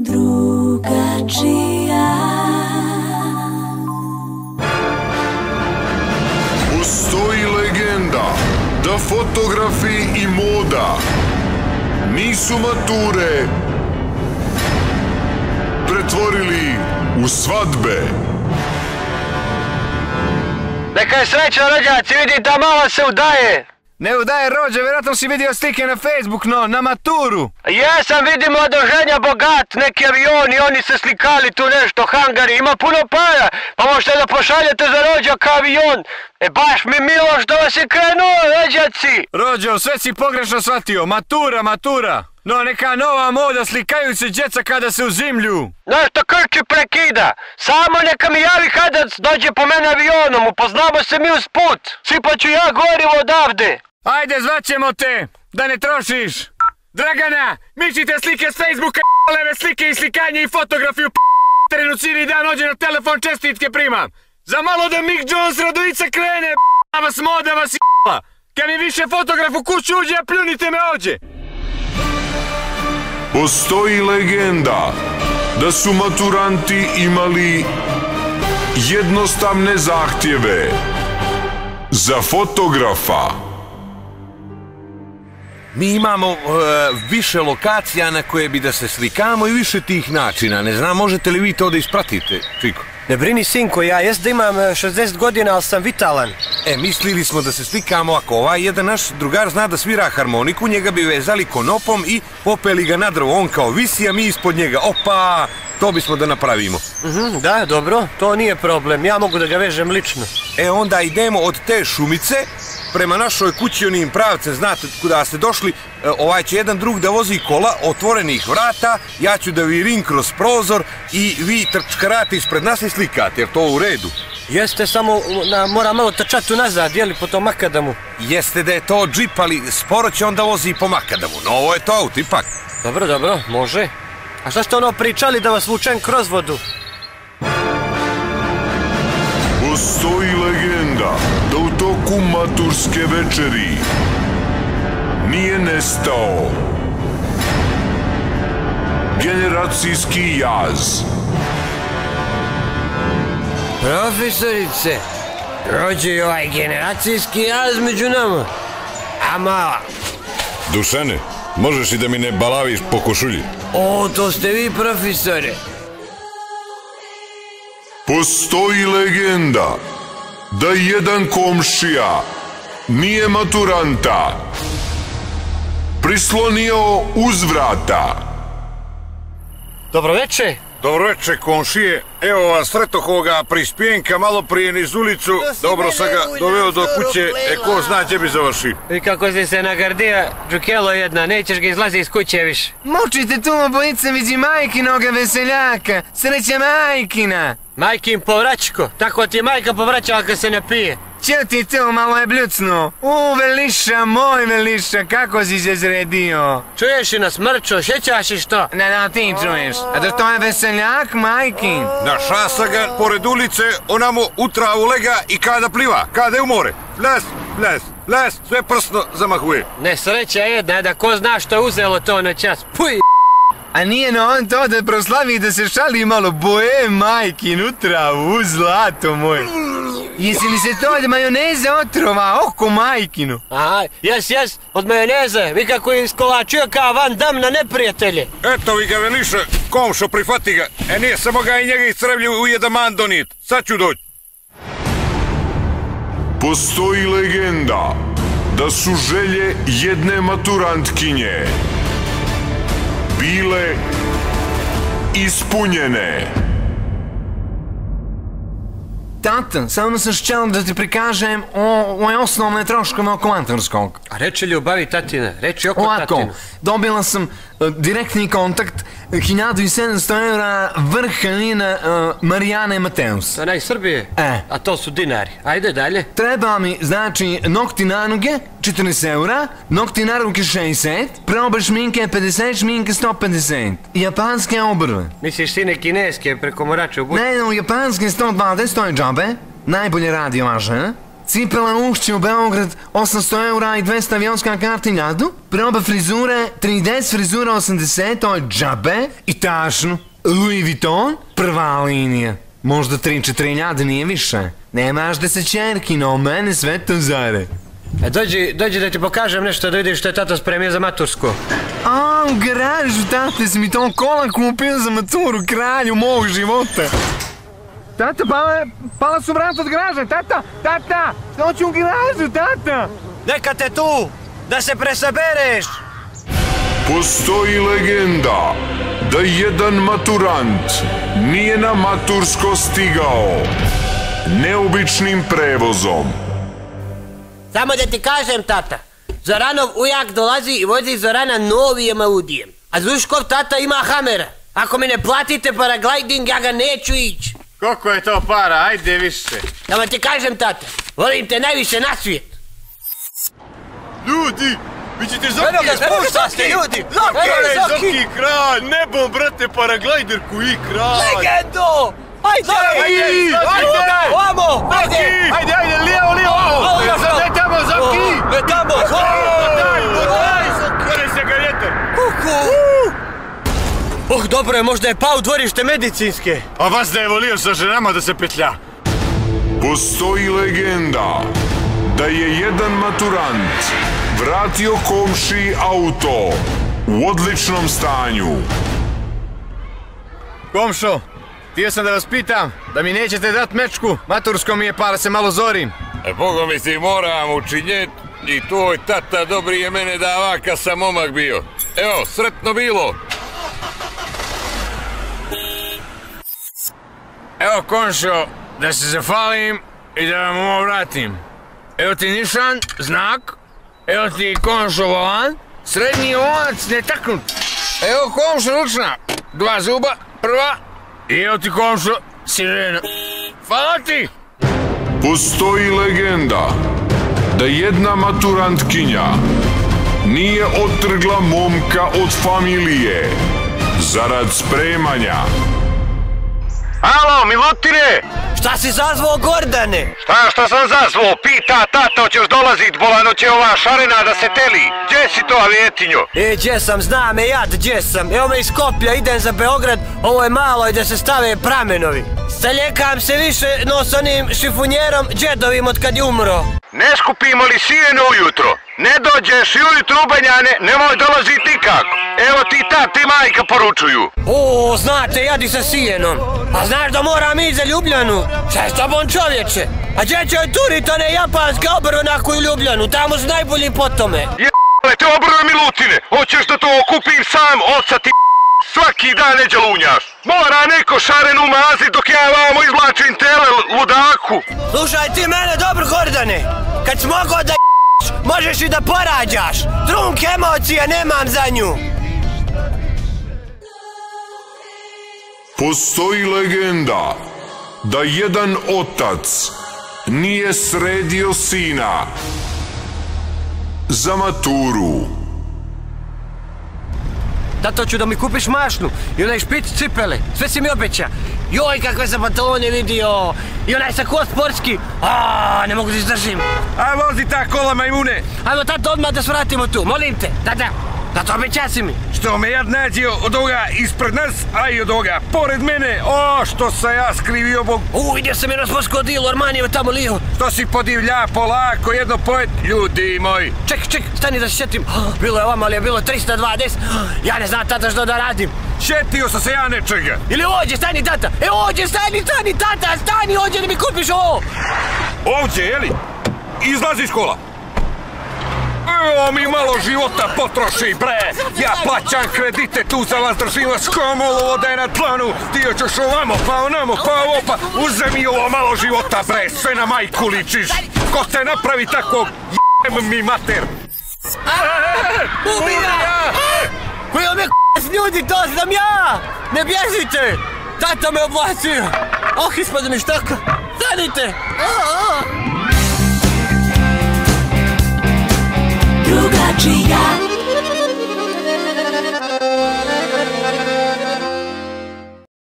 drugačija. Postoji legenda da fotografi i moda nisu mature pretvorili u svadbe. Neka je sreća, rođaci, vidi da mala se udaje. Ne udaje rođe, vjerojatno si vidio slike na Facebook, no, na maturu. Jesam, vidimo odoženja bogat, neki avioni, oni se slikali tu nešto, hangari, ima puno para, pa možete da pošaljete za rođaka avion. Baš mi milo što vas je krenuo, rođaci. Rođo, sve si pogrešno shvatio, matura. No, neka nova moda, slikaju se djeca kada se uzimlju. Nešto krči prekida, samo neka mi javi kada dođe po mene avionom, upoznamo se mi uz put, sipat ću ja gorivo odavde. Ajde, zvaćemo te, da ne trošiš. Dragana, mičite slike s Facebooka, leve slike i slikanje i fotografiju, terenu cijeli dan ođe na telefon, čestitke primam. Za malo da Mick Jones Radovica krene, vas moda vas i***la. Kad mi više fotograf u kuću uđe, pljunite me ođe. Postoji legenda da su maturanti imali jednostavne zahtjeve za fotografa. Mi imamo više lokacija na koje bi da se slikamo i više tih načina. Ne znam, možete li vi to da ispratite, Čiko? Ne brini, sinko, ja jest da imam 60 godina, ali sam vitalan. Mislili smo da se slikamo ako ovaj jedan naš drugar zna da svira harmoniku, njega bi vezali konopom i popeli ga na drvo. On kao visi, a mi ispod njega. Opa, to bismo da napravimo. Da, dobro, to nije problem, ja mogu da ga vežem lično. Onda idemo od te šumice prema našoj kući onim pravcem, znate kuda ste došli, ovaj će jedan drug da vozi kola otvorenih vrata, ja ću da virim kroz prozor i vi trčkarate ispred nas i slikate, jer to u redu? Jeste, samo mora malo trčati unazad, jeli, po tom makadamu? Jeste da je to džip, ali sporo će onda vozi po makadamu, no ovo je to auto ipak. Dobro, može. A šta ste ono pričali da vas vučem kroz vodu? Postoji legenda da u toku maturske večeri nije nestao generacijski jaz. Profesorice, rođe ovaj generacijski jaz među nama. A mala. Dušane, možeš i da mi ne balaviš po košulji? O, to ste vi, profesore. Postoji legenda da jedan komšija nije maturanta prislonio uz vrata. Dobro večer. Dobro večer, komšije. Evo vas, sretoh ovoga prispijenka malo prije niz ulicu. Dobro sam ga doveo do kuće, ko zna gdje bi završio. I kako si se nagardija, džukelo jedna, nećeš ga izlazi iz kuće više. Mučite tu obojice vidi majkinoga veseljaka, sreća majkina. Majkin povraćko, tako ti je majka povraćala kad se ne pije. Čeo ti to, malo je bljucno. Veliša, moj Veliša, kako si se zredio? Čuješ i nas mrčo, šećaš i što? Ne, ti čuješ. A da to je veseljak, majkin? Našasa ga pored ulice, onamo u travu lega i kada pliva, kada je u more. Ples, sve prsno zamahuje. Nesreća jedna, da ko zna što je uzelo to na čas. Puj! A nije no on to da proslavi da se šali malo boje majkin u travu, u zlato moje. Jesi li se to od majoneze otrova, oko majkinu? Aha, jes, od majoneze, vi kako je iskolačio kao Van Damme na neprijatelje. Eto vi ga Veliša, komšo, prihvati ga. Nije samo ga i njega iscrvlju u jedan man donijet. Sad ću doći. Postoji legenda da su želje jedne maturantkinje bile ispunjene. Tata, samo sam šćel da ti prikažem ove osnovne troškove oko maturskog. A reči ljubavi tatina, reči oko tatinu. Dobila sam direktni kontakt, 1700 eura vrhanina Marijane Mateus. To je Srbije? A to su dinari. Ajde dalje. Treba mi, znači, nokti na noge, 40 eura, nokti na ruke 60, proba šminke 50, šminke 150, japanske obrve. Misliš sine kineske preko morače u budu? Ne, japanske 120, to je džabe, najbolje radi ova žena. Cipela Ušće u Beograd 800 eura i 200 avionska karta ljadu. Proba frizure 3D frizura 80, to je džabe. I tašnu Louis Vuitton, prva linija. Možda 3-4 ljade, nije više. Nemaš 10 čerki, no mene sve to zare. Dođi da ti pokažem nešto, da vidiš što je tata spremio za matursku. A, u garažu, tate, si mi to kola kupio za maturu, kralju mog života. Tata, pala su vrata od garaža, tata, doću u garažu, tata. Neka te tu, da se presabereš. Postoji legenda da jedan maturant nije na matursko stigao neobičnim prevozom. Samo da ti kažem, tata, Zoranov ujak dolazi i vozi Zorana novijem Audijem. A Zuškov tata ima Hamera. Ako mi ne platite paragliding, ja ga neću ići. Koliko je to para, ajde više. Samo ti kažem, tata, volim te najviše na svijet. Ljudi, vi ćete Zoki! Eno ga spušta se, ljudi! Zoki kralj, nebo brate, paraglajderku i kralj! Legendo! Ajde! Vamo! Ajde, lijevo! Daj tamo, Zoki! Tamo! Daj, Zoki! Se ga vjetar! Dobro je, možda je pao u dvorište medicinske. A vas da je volio sa ženama da se petlja. Postoji legenda da je jedan maturant vratio komšiji auto u odličnom stanju. Komšo, htio sam da vas pitam, da mi nećete dat mečku, matursko mi je pa da se malo zorim. Boga mi ti moram učinjet i tvoj tata dobri je mene da ovaka sam momak bio. Evo, sretno bilo. Evo komšo, da se zahvalim i da vam ovo vratim. Evo ti nišan, znak, evo ti komšo volan, srednji volac netaknut. Evo komšo ručna, 2 zuba, prva, i evo ti komšo sirena. Hvala ti! Postoji legenda da jedna maturantkinja nije otrgla momka od familije zarad spremanja. Alo, Milutine! Šta si zazvao, Gordane? Šta sam zazvao? Pita tata, hoćeš dolazit, bolano će ova šarena da se teli. Gdje si to, avjetinjo? Gdje sam, zna me jad, gdje sam. Evo me iz Skoplja, idem za Beograd, ovo je malo i da se stave pramenovi. Staljekam se više, no s onim šifunjerom džedovim od kad je umro. Ne skupimo li sijeno ujutro? Ne dođeš i ujutro u Banjane, nemoj dolazit nikako. Evo ti tata i majka poručuju. O, znate, jadi sa sijenom. A znaš da moram ići za Ljubljanu? Šta je s tobom, čovječe? A gdje će turit one japanske obrvenaku u Ljubljanu? Tamo su najbolji po tome. Jebale te obrve, Milutine, hoćeš da to okupim sam, oca ti svaki dan neđe lunjaš. Mora neko šarenu mazit dok ja vamo izvlačim tele, ludaku. Slušaj ti mene dobro, Gordane. Kad si mogao da možeš i da porađaš. Trunk emocija nemam za nju. Postoji legenda da jedan otac nije sredio sina za maturu. Tato, ću da mi kupiš mašnu i onaj špic cipele, sve si mi obeća. Joj, kakve sam pantalone vidio, i onaj sako sportski, ne mogu da izdržim. A vozi ta kola, majmune. Ajmo, tato, odmah da svratimo tu, molim te, tato, obeća si mi. Što me jad nađeo od ovoga ispred nas, a i od ovoga pored mene, što sam ja skrivio, Bog. Vidio sam jedno sportsko odijelo, Armanijevo tamo lijevo. Što si podivlja, polako, jedno poet, ljudi moji. Ček, stani da se sjetim, bilo je ovamo, ali je bilo 320, ja ne znam, tata, što da radim. Šetio sam se ja nečega. Ili ovdje, stani, tata, ovdje, stani, tata, stani, ovdje da mi kupiš ovo. Ovdje, jeli? Izlazi iz kola. Evo mi malo života potroši, bre! Ja plaćam kredite, tu za vas držim vas komolo je na planu. Ti hoćeš ovamo, pa onamo, pa ovo, pa uzemi ovo malo života, bre! Sve na majku ličiš! Ko te napravi tako, j***em mi mater! Ubija! Koji me ljudi, to znam ja! Ne bježite! Tata me oblacio! Ispada mi štaka! Stanite! Drugačija